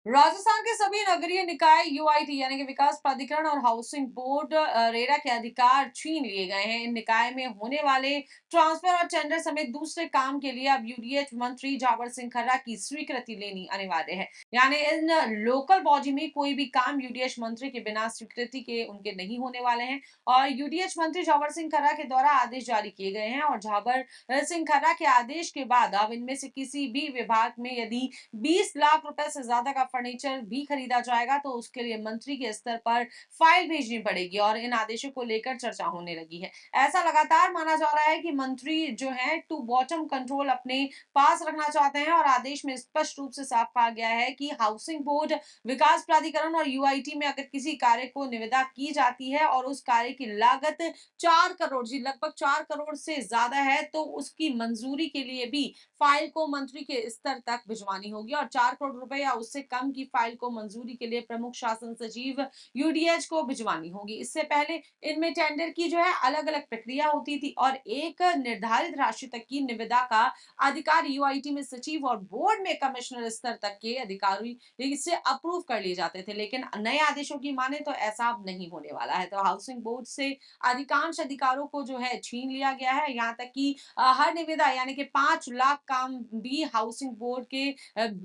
राजस्थान के सभी नगरीय निकाय यूआईटी यानी कि विकास प्राधिकरण और हाउसिंग बोर्ड रेरा के अधिकार छीन लिए गए हैं। इन निकाय में होने वाले ट्रांसफर और टेंडर समेत दूसरे काम के लिए अब यूडीएच मंत्री जावर सिंह खर्रा की स्वीकृति लेनी अनिवार्य है। यानी इन लोकल बॉडी में कोई भी काम यूडीएच मंत्री के बिना स्वीकृति के उनके नहीं होने वाले हैं और यूडीएच मंत्री जावर सिंह खर्रा के द्वारा आदेश जारी किए गए हैं और जावर सिंह खर्रा के आदेश के बाद अब इनमें से किसी भी विभाग में यदि 20 लाख रुपए से ज्यादा का फर्नीचर भी खरीदा जाएगा तो उसके लिए मंत्री के स्तर पर फाइल भेजनी पड़ेगी और इन आदेशों को लेकर चर्चा होने लगी है। ऐसा लगातार माना जा रहा है कि मंत्री जो है टू बॉटम कंट्रोल अपने पास रखना चाहते हैं और आदेश में स्पष्ट रूप से साफ कहा गया है कि हाउसिंग बोर्ड, विकास प्राधिकरण और यूआईटी में अगर किसी कार्य को निविदा की जाती है और उस कार्य की लागत 4 करोड़ जी लगभग 4 करोड़ से ज्यादा है तो उसकी मंजूरी के लिए भी फाइल को मंत्री के स्तर तक भिजवानी होगी और 4 करोड़ रुपए या उससे कम की फाइल को मंजूरी के लिए प्रमुख शासन सचिव यूडीएच को भिजवानी होगी। इससे पहले इनमें टेंडर की जो है अलग-अलग प्रक्रिया होती थी और एक निर्धारित राशि तक की निविदा का अधिकार यूआईटी में सचिव और बोर्ड में कमिश्नर स्तर तक के अधिकारी इससे अप्रूव कर लिए जाते थे, लेकिन नए आदेशों की माने तो ऐसा अब नहीं होने वाला है। तो हाउसिंग बोर्ड से अधिकांश अधिकारों को जो है छीन लिया गया है। यहाँ तक कि हर निविदा यानी कि 5 लाख काम भी हाउसिंग बोर्ड के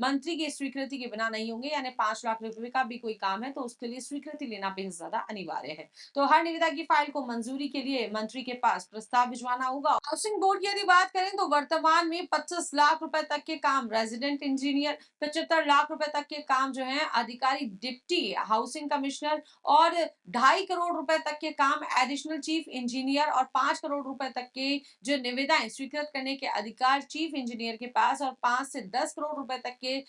मंत्री की स्वीकृति के बिना नहीं होंगे। यानी 5 लाख रुपए का भी कोई काम है तो उसके लिए स्वीकृति लेना बेहद ज्यादा अनिवार्य है। तो हर निविदा की फाइल को मंजूरी के लिए मंत्री के पास प्रस्ताव भिजवाना होगा। हाउसिंग बोर्ड की यदि बात करें तो वर्तमान में 25 लाख रुपए तक के काम रेजिडेंट इंजीनियर, 75 लाख रुपए तक के काम जो है अधिकारी डिप्टी हाउसिंग कमिश्नर और 2.5 करोड़ रुपए तक के काम एडिशनल चीफ इंजीनियर और 5 करोड़ रुपए तक के जो निविदाएं स्वीकृत करने के अधिकार चीफ इंजीनियर के पास और 5 से 10 करोड़ रुपए तक के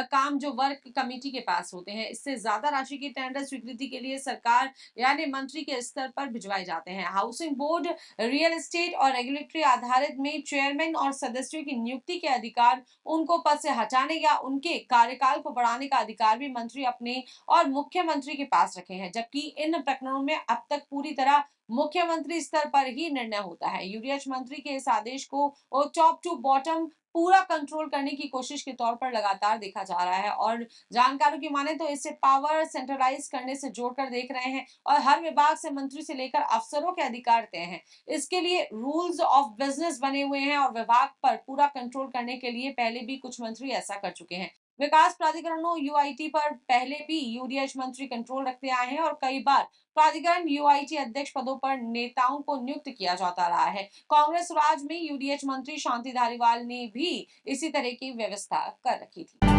काम जो वर्क कमेटी के पास होते हैं। इससे ज्यादा राशि की टेंडर स्वीकृति के लिए सरकार यानी मंत्री के स्तर पर भिजवाए जाते हैं। हाउसिंग बोर्ड रियल एस्टेट और रेगुलेटरी आधारित में चेयरमैन और सदस्यों की नियुक्ति के अधिकार, उनको पद से हटाने या उनके कार्यकाल को बढ़ाने का अधिकार भी मंत्री अपने और मुख्यमंत्री के पास रखे हैं, जबकि इन प्रकरणों में अब तक पूरी तरह मुख्यमंत्री स्तर पर ही निर्णय होता है। यूडीएच मंत्री के इस आदेश को टॉप टू बॉटम पूरा कंट्रोल करने की कोशिश के तौर पर लगातार देखा जा रहा है और जानकारों की माने तो इसे पावर सेंट्रलाइज करने से जोड़कर देख रहे हैं और हर विभाग से मंत्री से लेकर अफसरों के अधिकार तय हैं। इसके लिए रूल्स ऑफ बिजनेस बने हुए हैं और विभाग पर पूरा कंट्रोल करने के लिए पहले भी कुछ मंत्री ऐसा कर चुके हैं। विकास प्राधिकरणों यूआईटी पर पहले भी यूडीएच मंत्री कंट्रोल रखते आए हैं और कई बार प्राधिकरण यूआईटी अध्यक्ष पदों पर नेताओं को नियुक्त किया जाता रहा है। कांग्रेस राज में यूडीएच मंत्री शांति धारीवाल ने भी इसी तरह की व्यवस्था कर रखी थी।